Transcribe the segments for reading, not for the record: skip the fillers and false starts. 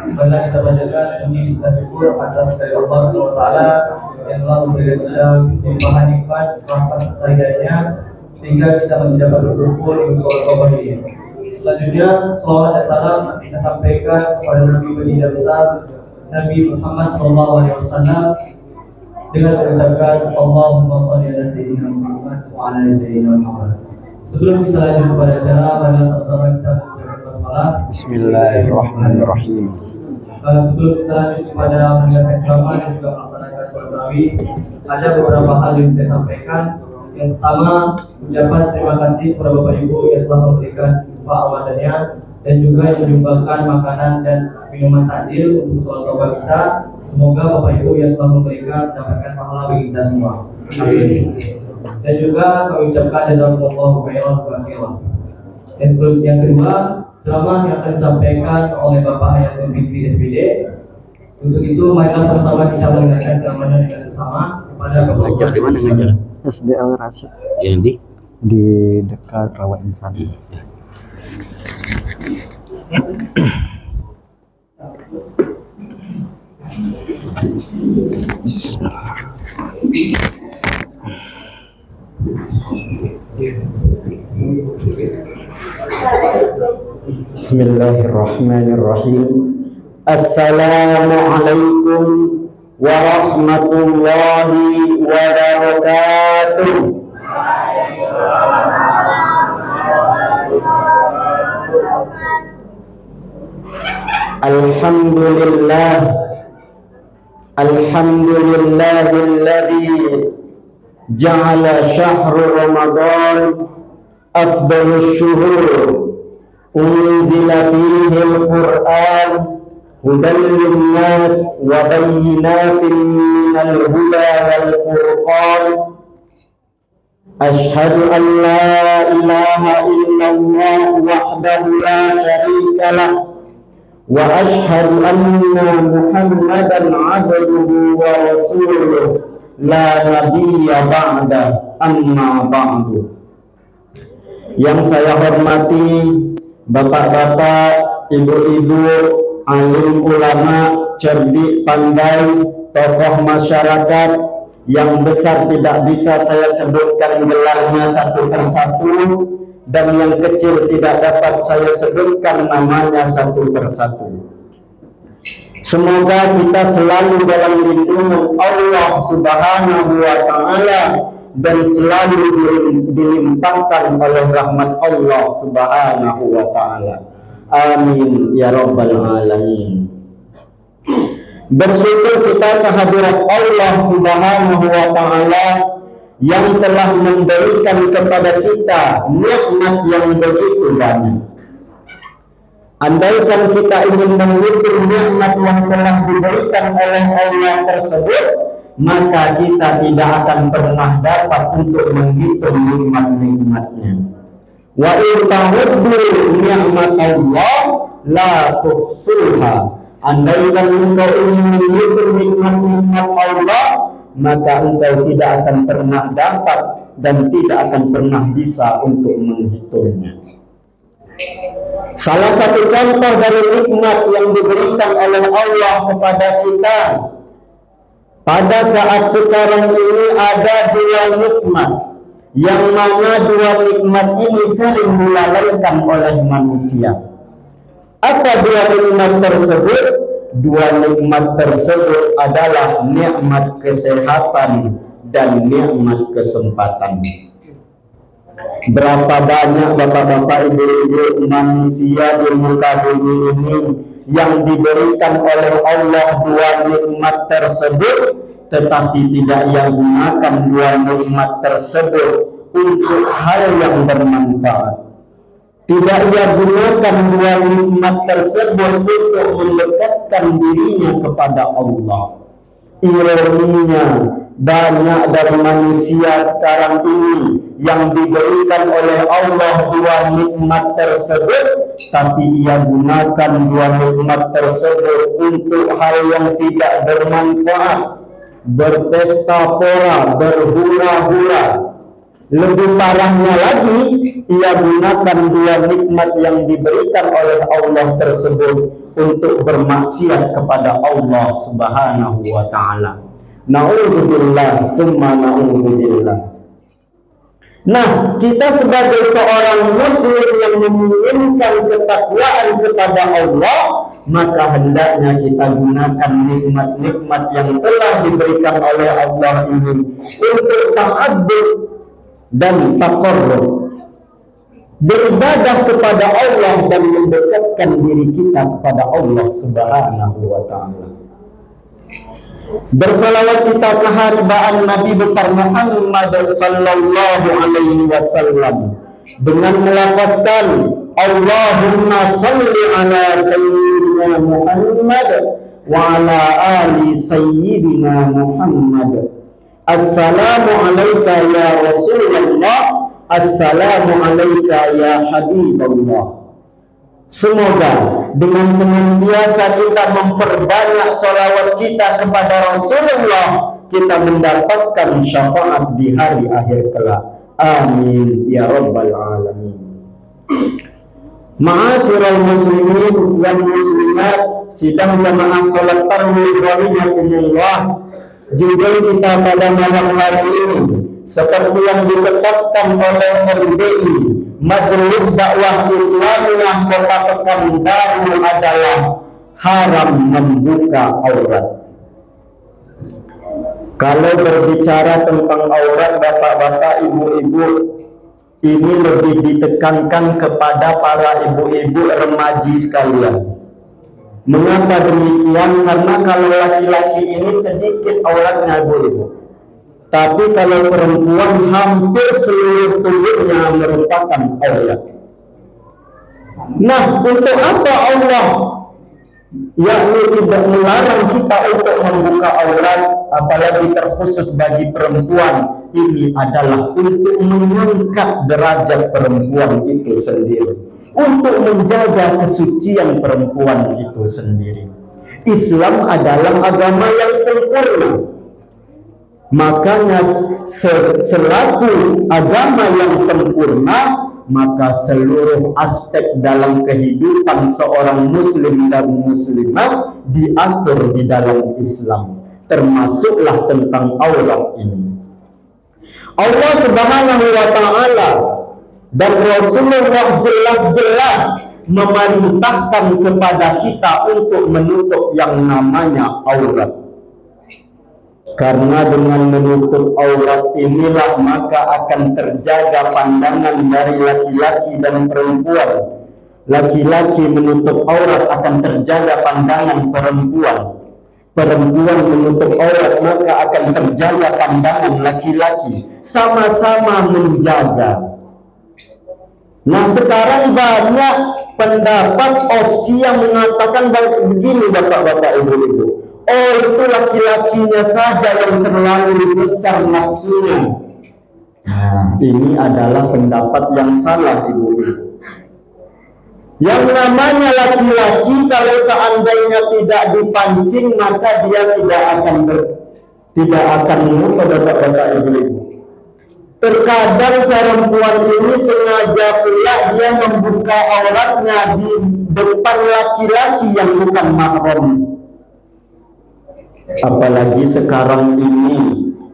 Marilah kita panjatkan puji dan syukur atas dari Allah Subhanahu wa taala yang telah memberikan kita limpahan nikmat, rahmat serta hidayahnya sehingga kita masih dapat berkumpul di musola Toba ini. Selanjutnya, salawat dan salam kita sampaikan kepada Nabi Baginda besar Nabi Muhammad SAW dengan mengucapkan Allahumma shalli ala sayyidina Muhammad wa ala sayyidina Muhammad. Sebelum kita lanjut kepada acara, marilah sama-sama kita mengucapkan basmalah. Bismillahirrahmanirrahim. Sebelum kita lanjut kepada mendengarkan ceramah dan juga melaksanakan sholat tarawih, ada beberapa hal yang saya sampaikan. Yang pertama, ucapan terima kasih kepada Bapak Ibu yang telah memberikan infak Ramadannya dan juga yang menyumbangkan makanan dan minuman takjil untuk sholat Toba kita. Semoga Bapak Ibu yang telah memberikan mendapatkan pahala bagi kita semua. Amin. Dan juga kami ucapkan jazakumullahu khairan katsiran. Yang kedua, ceramah yang akan disampaikan oleh Bapak Hayatul Fikri SPD. Untuk itu, marilah sama-sama kita mendengarkan ceramahnya dengan sesama kepada Bapak. Ngajar di mana ngajar? SD Al Rasyid. Yang Di dekat Rawa Insan. Bismillahirrahmanirrahim. Assalamualaikum warahmatullahi wabarakatuh. Alhamdulillah, alhamdulillahilladzi ja'ala syahru Ramadan afdalus syuhur unzila fihi al-Qur'an hudan linnas wa bayyinatin minal huda wal furqan. Ashhadu an la ilaha illallah wahdahu la syarika lah wa ashhadu anna Muhammadan abduhu wa rasuluh la nabiyya ba'da, amma ba'du. Yang saya hormati bapak-bapak, ibu-ibu, alim ulama, cerdik, pandai, tokoh masyarakat yang besar tidak bisa saya sebutkan gelarnya satu persatu, dan yang kecil tidak dapat saya sebutkan namanya satu persatu. Semoga kita selalu dalam lindungan Allah Subhanahu wa ta'ala dan selalu dilimpahkan oleh rahmat Allah Subhanahu wa ta'ala. Amin ya rabbal alamin. Bersyukur kita kehadirat Allah Subhanahu wa ta'ala yang telah memberikan kepada kita nikmat yang begitu banyak. Andaikan kita ingin menghitung nikmat yang telah diberikan oleh Allah tersebut, maka kita tidak akan pernah dapat untuk menghitung nikmat-nikmatnya. Wa in ta'uddu ni'mat Allah la tuhsuha. Andaikan engkau ingin menghitung nikmat-nikmat Allah, maka engkau tidak akan pernah dapat dan tidak akan pernah bisa untuk menghitungnya. Salah satu contoh dari nikmat yang diberikan oleh Allah kepada kita pada saat sekarang ini ada dua nikmat, yang mana dua nikmat ini sering dilalaikan oleh manusia. Apa dua nikmat tersebut? Dua nikmat tersebut adalah nikmat kesehatan dan nikmat kesempatan. Berapa banyak bapak-bapak, ibu-ibu, manusia di muka bumi ini yang diberikan oleh Allah dua nikmat tersebut, tetapi tidak ia gunakan dua nikmat tersebut untuk hal yang bermanfaat. Tidak ia gunakan dua nikmat tersebut untuk mendekatkan dirinya kepada Allah. Ironinya, banyak dari manusia sekarang ini yang diberikan oleh Allah dua nikmat tersebut, tapi ia gunakan dua nikmat tersebut untuk hal yang tidak bermanfaat, berpesta pora, berhura-hura. Lebih parahnya lagi, ia gunakan dua nikmat yang diberikan oleh Allah tersebut untuk bermaksiat kepada Allah Subhanahu wa taala. Na'udzubillah, tsumma na'udzubillah. Nah, kita sebagai seorang muslim yang menginginkan ketakwaan kepada Allah, maka hendaknya kita gunakan nikmat-nikmat yang telah diberikan oleh Allah ini untuk ta'abbud dan taqarrub, beribadah kepada Allah dan mendekatkan diri kita kepada Allah Subhanahu wa taala. Bersalawat kita ke haribaan Nabi besar Muhammad sallallahu alaihi wasallam dengan melafazkan Allahumma salli ala sayyidina Muhammad wa ala ali sayyidina Muhammad. Assalamu alayka ya Rasulullah, assalamu alayka ya Habibullah. Semoga dengan senantiasa kita memperbanyak salawat kita kepada Rasulullah, kita mendapatkan syafaat di hari akhir kelak. Amin ya rabbal alamin. Ma'asyiral muslimin wal muslimat, sidang jamaah salat tarawih rahimakumullah. Juga kita pada malam hari ini seperti yang ditetapkan oleh MDI, Majelis Dakwah Islamiyah Kota Pekanbaru, adalah haram membuka aurat. Kalau berbicara tentang aurat, bapak-bapak, ibu-ibu, ini lebih ditekankan kepada para ibu-ibu remaji sekalian. Mengapa demikian? Karena kalau laki-laki ini sedikit auratnya, ibu-ibu, tapi kalau perempuan hampir seluruh tubuhnya merupakan aurat. Nah, untuk apa Allah yakni tidak melarang kita untuk membuka aurat, apalagi terkhusus bagi perempuan? Ini adalah untuk mengangkat derajat perempuan itu sendiri, untuk menjaga kesucian perempuan itu sendiri. Islam adalah agama yang sempurna. Makanya selaku agama yang sempurna, maka seluruh aspek dalam kehidupan seorang muslim dan muslimah diatur di dalam Islam, termasuklah tentang aurat ini. Allah Subhanahu wa taala dan Rasulullah jelas-jelas memerintahkan kepada kita untuk menutup yang namanya aurat. Karena dengan menutup aurat inilah maka akan terjaga pandangan dari laki-laki dan perempuan. Laki-laki menutup aurat akan terjaga pandangan perempuan. Perempuan menutup aurat maka akan terjaga pandangan laki-laki. Sama-sama menjaga. Nah, sekarang banyak pendapat opsi yang mengatakan begini, bapak-bapak, ibu-ibu. Oh, itu laki-lakinya saja yang terlalu besar nafsunya. Nah, ini adalah pendapat yang salah, ibu-ibu. Yang namanya laki-laki kalau seandainya tidak dipancing, maka dia tidak akan mengapa, bapak-bapak, ibu-ibu. Terkadang perempuan ini sengaja pula dia membuka auratnya di depan laki-laki yang bukan mahram. Apalagi sekarang ini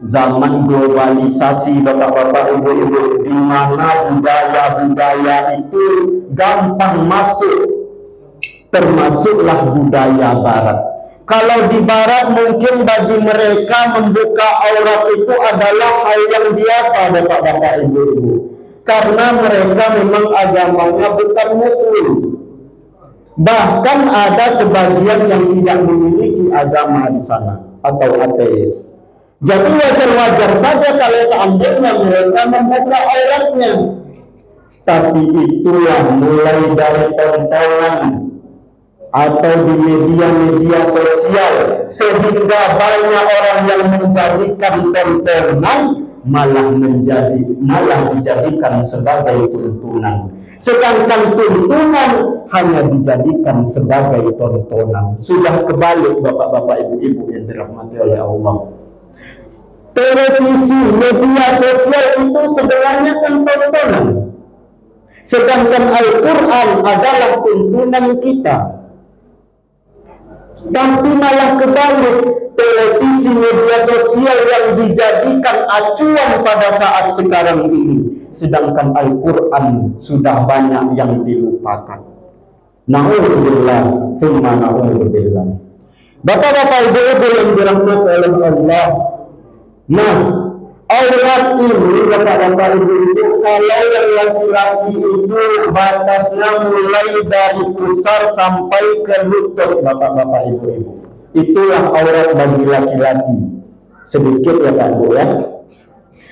zaman globalisasi, bapak-bapak, ibu-ibu, di mana budaya-budaya itu gampang masuk, termasuklah budaya barat. Kalau di barat mungkin bagi mereka membuka aurat itu adalah hal yang biasa, bapak-bapak, ibu-ibu, karena mereka memang agamanya bukan muslim. Bahkan ada sebagian yang tidak memiliki agama di sana atau ateis. Jadi wajar-wajar saja kalau seandainya mereka membuka auratnya. Tapi itulah mulai dari tontonan atau di media-media sosial, sehingga banyak orang yang menjadikan tontonan malah dijadikan sebagai tuntunan, sedangkan tuntunan hanya dijadikan sebagai tontonan. Sudah kebalik, bapak-bapak, ibu-ibu yang dirahmati oleh Allah. Televisi, media sosial itu sebenarnya kan tontonan, sedangkan Al-Quran adalah tuntunan kita. Tapi malah kebalik, televisi media sosial yang dijadikan acuan pada saat sekarang ini, sedangkan Al-Quran sudah banyak yang dilupakan. Na'udzubillah, summa na'udzubillah. Bapak-bapak, ibu-ibu yang dirahmati oleh Allah. Nah, aurat ini, bapak-bapak, ibu-ibu, kalau yang laki-laki itu batasnya mulai dari pusar sampai ke lutut, bapak-bapak, ibu-ibu, itulah aurat bagi laki-laki. Sedikit ya Pak Bu ya.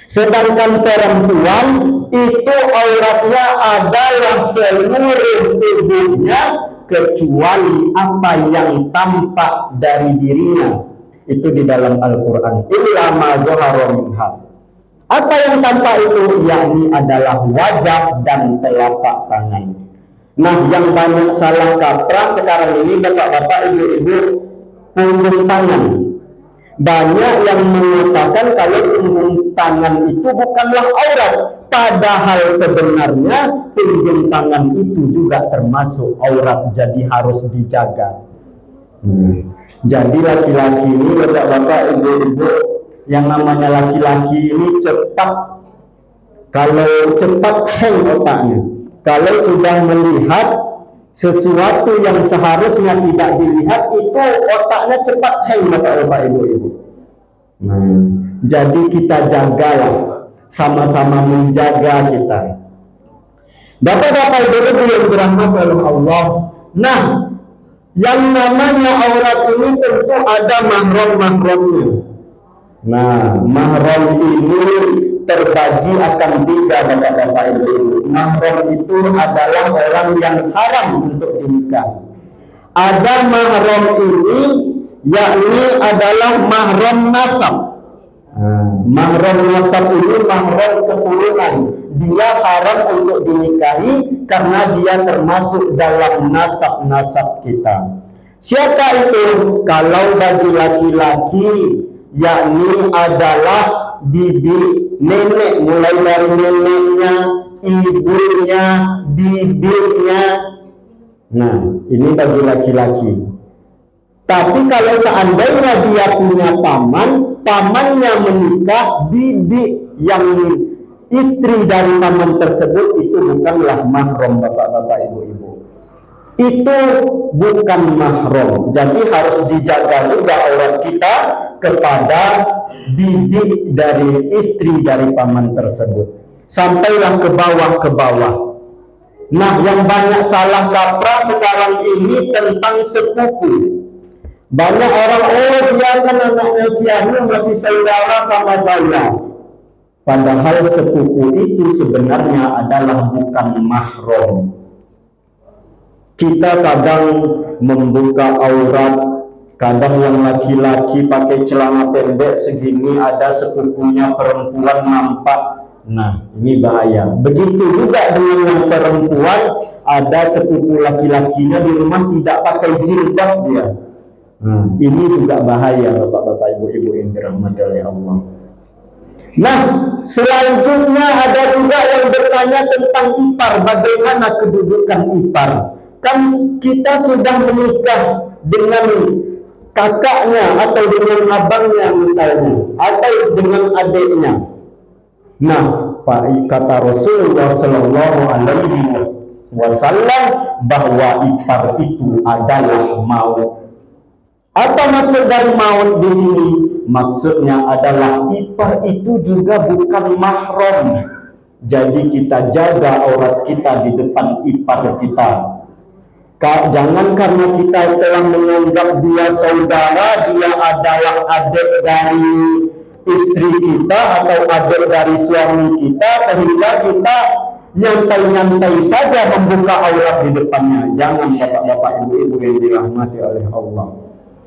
Sedangkan perempuan itu auratnya adalah seluruh tubuhnya kecuali apa yang tampak dari dirinya. Itu di dalam Al-Quran. Illa ma zahara minha. Apa yang tampak itu yakni adalah wajah dan telapak tangan. Nah, yang banyak salah kaprah sekarang ini bapak-bapak, ibu-ibu, punggung tangan. Banyak yang mengatakan kalau punggung tangan itu bukanlah aurat, padahal sebenarnya punggung tangan itu juga termasuk aurat, jadi harus dijaga. Jadi laki-laki ini, bapak-bapak, ibu-ibu, yang namanya laki-laki ini cepat, kalau cepat hang otaknya. Kalau sudah melihat sesuatu yang seharusnya tidak dilihat, itu otaknya cepat hang, bapak-bapak, ibu-ibu. Jadi kita jagalah, sama-sama menjaga kita. Bapak-bapak, ibu-ibu yang dirahmati oleh Allah. Nah, yang namanya aurat ini tentu ada mahram-mahramnya. Nah, mahram ini terbagi akan 3, bapak-bapak, ibu-ibu. Mahram itu adalah orang yang haram untuk dinikahi. Ada mahram ini yakni adalah mahram nasab. Mahram nasab ini mahram keturunan. Dia haram untuk dinikahi karena dia termasuk dalam nasab-nasab kita. Siapa itu? Kalau bagi laki-laki yakni adalah bibi, nenek, mulai dari neneknya, ibunya, bibirnya. Nah, ini bagi laki-laki. Tapi kalau seandainya dia punya paman, pamannya menikah, bibi yang istri dari paman tersebut itu bukanlah mahram, bapak-bapak, ibu-ibu. Itu bukan mahram. Jadi harus dijaga juga aurat kita kepada bibi dari istri dari paman tersebut. Sampailah ke bawah. Nah, yang banyak salah kaprah sekarang ini tentang sepupu. Banyak orang, dia kan anaknya si Anu, masih saudara sama saya. Padahal sepupu itu sebenarnya adalah bukan mahram. Kita kadang membuka aurat, kadang yang laki-laki pakai celana pendek segini, ada sepupunya perempuan nampak. Nah, ini bahaya. Begitu juga dengan yang perempuan, ada sepupu laki-lakinya di rumah tidak pakai jilbab dia. Ini juga bahaya, bapak-bapak, ibu-ibu yang dirahmati oleh Allah. Nah, selanjutnya ada juga yang bertanya tentang ipar. Bagaimana kedudukan ipar? Kan kita sudah menikah dengan kakaknya atau dengan abangnya misalnya, atau dengan adiknya. Nah, kata Rasulullah Sallallahu Alaihi Wasallam bahwa ipar itu adalah maut. Apa maksud dari maut di sini? Maksudnya adalah ipar itu juga bukan mahram. Jadi kita jaga aurat kita di depan ipar kita. Jangan karena kita telah menganggap dia saudara, dia adalah adik dari istri kita atau adik dari suami kita, sehingga kita nyantai-nyantai saja membuka aurat di depannya. Jangan, bapak-bapak, ibu-ibu yang dirahmati oleh Allah.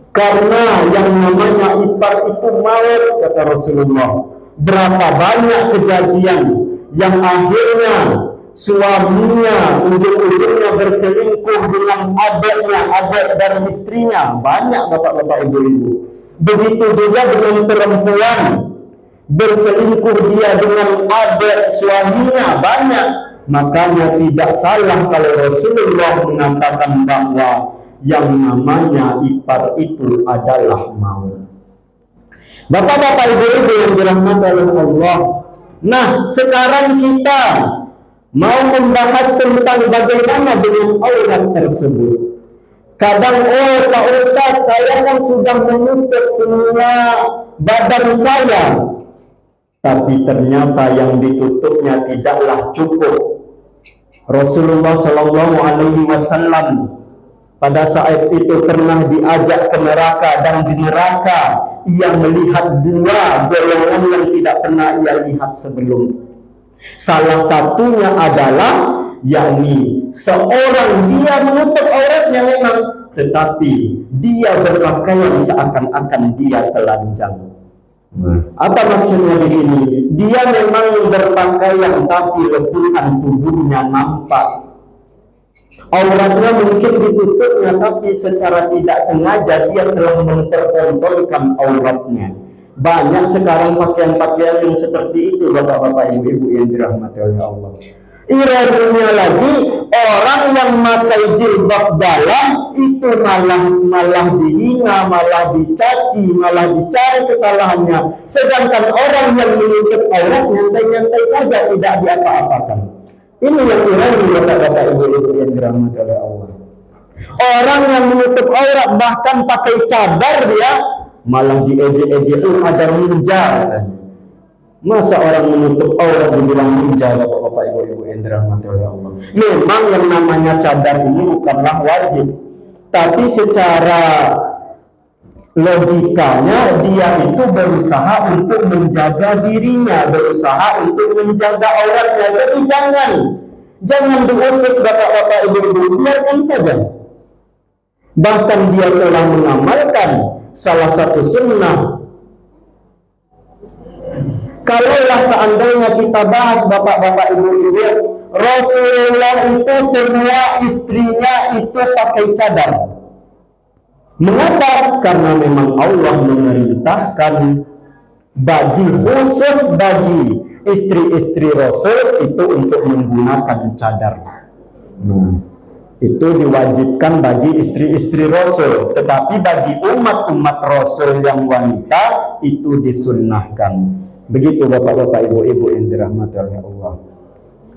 Karena yang namanya ipar itu maut, kata Rasulullah. Berapa banyak kejadian yang akhirnya suaminya ujung-ujungnya berselingkuh dengan adiknya, adik dari istrinya. Banyak, bapak-bapak, ibu-ibu. Begitu juga dengan perempuan, berselingkuh dia dengan adik suaminya. Banyak. Makanya tidak salah kalau Rasulullah mengatakan bahwa yang namanya ipar itu adalah maut. Bapak-bapak, ibu-ibu yang dirahmati oleh Allah. Nah, sekarang kita mau membahas tentang bagaimana dengan aurat tersebut. Kadang, Pak Ustadz, saya kan sudah menutup semua badan saya, tapi ternyata yang ditutupnya tidaklah cukup. Rasulullah Shallallahu Alaihi Wasallam pada saat itu pernah diajak ke neraka, dan di neraka ia melihat dua golongan yang tidak pernah ia lihat sebelum. Salah satunya adalah yakni seorang dia menutup auratnya memang, tetapi dia berpakaian seakan-akan dia telanjang. Apa maksudnya di sini? Dia memang berpakaian tapi leputan tubuhnya nampak. Auratnya mungkin ditutupnya, tapi secara tidak sengaja dia telah mempertontonkan auratnya. Banyak sekarang pakaian-pakaian yang seperti itu, bapak-bapak, ibu-ibu yang dirahmati oleh Allah. Ironisnya lagi, orang yang memakai jilbab dalam itu malah dihina, malah dicaci, malah dicari kesalahannya. Sedangkan orang yang menutup aurat nyantai-nyantai saja, tidak diapa-apakan. Ini yang ironi, bapak-bapak, ibu-ibu yang dirahmati oleh Allah. Orang yang menutup aurat bahkan pakai cadar dia malah diejek-ejek, ada ninja. Masa orang menutup aurat dibilang ninja, bapak-bapak, ibu-ibu yang dirahmati oleh Allah. Memang yang namanya cadar ini bukanlah wajib, tapi secara logikanya dia itu berusaha untuk menjaga dirinya, berusaha untuk menjaga auratnya. Jadi jangan diusik, bapak-bapak, ibu-ibu, biarkan saja. Bahkan dia telah mengamalkan salah satu sunnah. Kalaulah seandainya kita bahas, bapak-bapak, ibu-ibu, Rasulullah itu semua istrinya itu pakai cadar. Mengapa? Karena memang Allah memerintahkan khusus bagi istri-istri Rasul itu untuk menggunakan cadar. Itu diwajibkan bagi istri-istri Rasul, tetapi bagi umat-umat Rasul yang wanita itu disunnahkan. Begitu bapak-bapak, ibu-ibu yang dirahmati oleh Allah.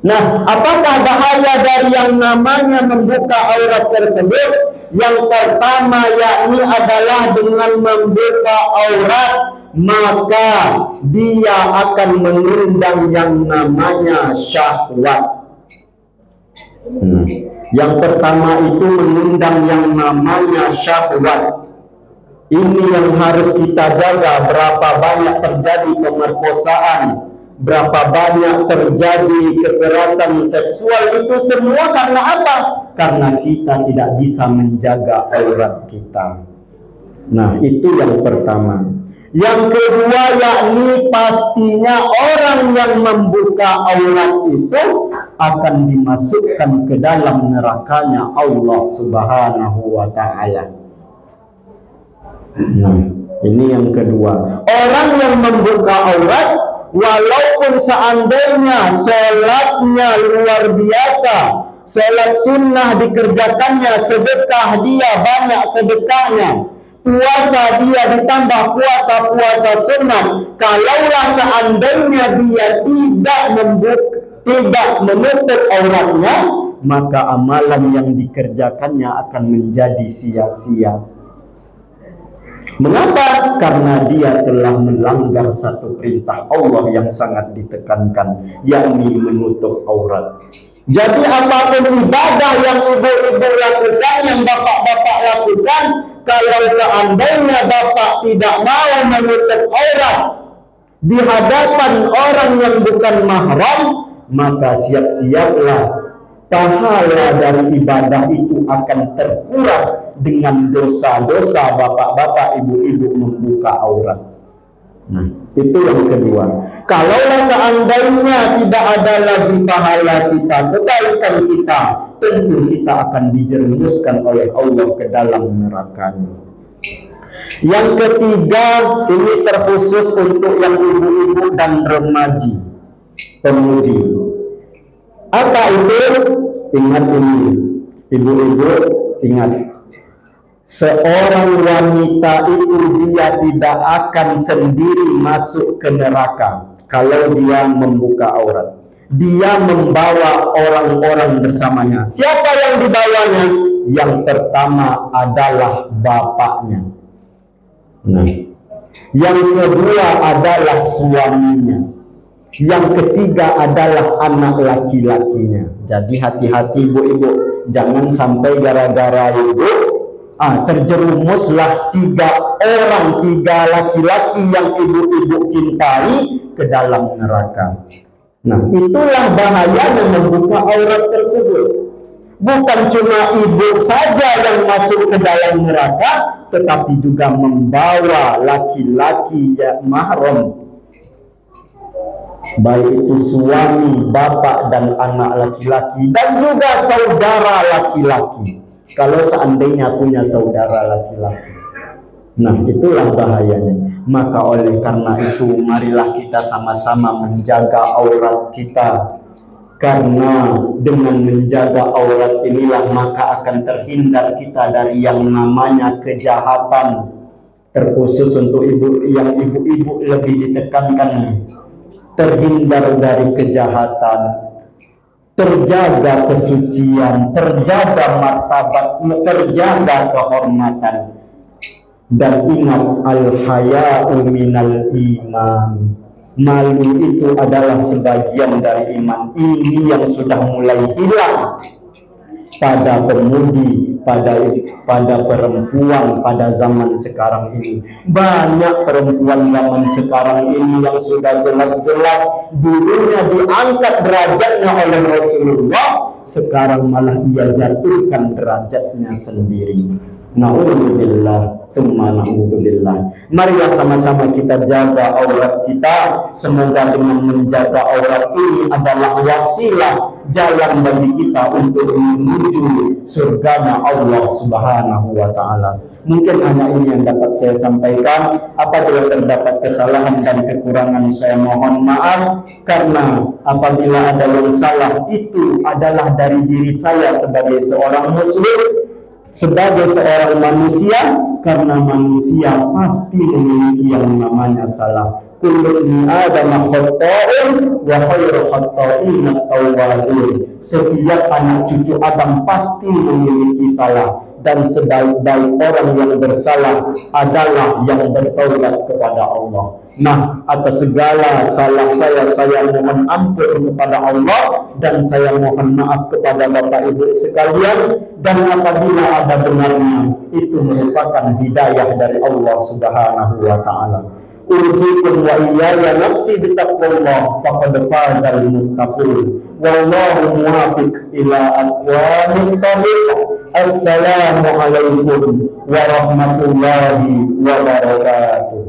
Nah, apakah bahaya dari yang namanya membuka aurat tersebut? Yang pertama yakni adalah dengan membuka aurat maka dia akan mengundang yang namanya syahwat. Yang pertama itu mengundang yang namanya syahwat. Ini yang harus kita jaga. Berapa banyak terjadi pemerkosaan, berapa banyak terjadi kekerasan seksual, itu semua karena apa? Karena kita tidak bisa menjaga aurat kita. Nah, itu yang pertama. Yang kedua yakni pastinya orang yang membuka aurat itu akan dimasukkan ke dalam nerakanya Allah Subhanahu wa ta'ala. Nah, ini yang kedua. Orang yang membuka aurat, walaupun seandainya sholatnya luar biasa, sholat sunnah dikerjakannya, sedekah dia banyak sedekahnya, puasa dia ditambah puasa sunnah, kalaulah seandainya dia tidak menutup auratnya, maka amalan yang dikerjakannya akan menjadi sia-sia. Mengapa? Karena dia telah melanggar satu perintah Allah yang sangat ditekankan, yakni menutup aurat. Jadi apapun ibadah yang ibu-ibu lakukan, yang bapak-bapak lakukan, kalau seandainya bapak tidak mau menutup aurat di hadapan orang yang bukan mahram, maka siap-siaplah pahala dari ibadah itu akan terkuras dengan dosa-dosa bapak-bapak, ibu-ibu membuka aurat. Nah, itu yang kedua. Kalaulah seandainya tidak ada lagi pahala kita, kebaikan kita, tentu kita akan dijerumuskan oleh Allah ke dalam nerakanya. Yang ketiga, ini terkhusus untuk yang ibu-ibu dan remaja, pemudi. Apa itu? Ingat ini, ibu-ibu ingat. Seorang wanita itu dia tidak akan sendiri masuk ke neraka kalau dia membuka aurat. Dia membawa orang-orang bersamanya. Siapa yang dibawanya? Yang pertama adalah bapaknya. Nah, yang kedua adalah suaminya. Yang ketiga adalah anak laki-lakinya. Jadi hati-hati ibu-ibu, jangan sampai gara-gara ibu terjerumuslah 3 laki-laki yang ibu-ibu cintai ke dalam neraka. Nah, itulah bahayanya membuka aurat tersebut. Bukan cuma ibu saja yang masuk ke dalam neraka, tetapi juga membawa laki-laki yang mahram, baik itu suami, bapak, dan anak laki-laki, dan juga saudara laki-laki kalau seandainya punya saudara laki-laki. Nah, itulah bahayanya. Maka oleh karena itu, marilah kita sama-sama menjaga aurat kita, karena dengan menjaga aurat inilah maka akan terhindar kita dari yang namanya kejahatan. Terkhusus untuk ibu-ibu lebih ditekankan, terhindar dari kejahatan, terjaga kesucian, terjaga martabat, terjaga kehormatan. Dan ingat, al-haya'u minal iman. Malu itu adalah sebagian dari iman. Ini yang sudah mulai hilang pada pemudi, pada perempuan pada zaman sekarang ini. Banyak perempuan zaman sekarang ini yang sudah jelas-jelas dulunya diangkat derajatnya oleh Rasulullah, sekarang malah ia jatuhkan derajatnya sendiri. Na'udzubillah, tsumma na'udzubillah. Marilah sama-sama kita jaga aurat kita. Semoga dengan menjaga aurat ini adalah wasilah jalan bagi kita untuk menuju surganya Allah Subhanahu wa ta'ala. Mungkin hanya ini yang dapat saya sampaikan. Apabila terdapat kesalahan dan kekurangan, saya mohon maaf, karena apabila ada yang salah, itu adalah dari diri saya sebagai seorang muslim, sebagai seorang manusia, karena manusia pasti memiliki yang namanya salah. Kullu ibni Adam khata'un wa khairu khata'in at-tawwabun. Setiap anak cucu Adam pasti memiliki salah, dan sebaik-baik orang yang bersalah adalah yang bertaubat kepada Allah. Nah, atas segala salah saya mohon ampun kepada Allah, dan saya mohon maaf kepada Bapak Ibu sekalian. Dan apabila ada benarnya, itu merupakan hidayah dari Allah Subhanahu wa ta'ala. Usikum wa iyaya nafsi bitaqwallah, faqad fazal muttaqun. Wallahu muwaffiq ila aqwamit thariq. Assalamu alaikum warahmatullahi wabarakatuh.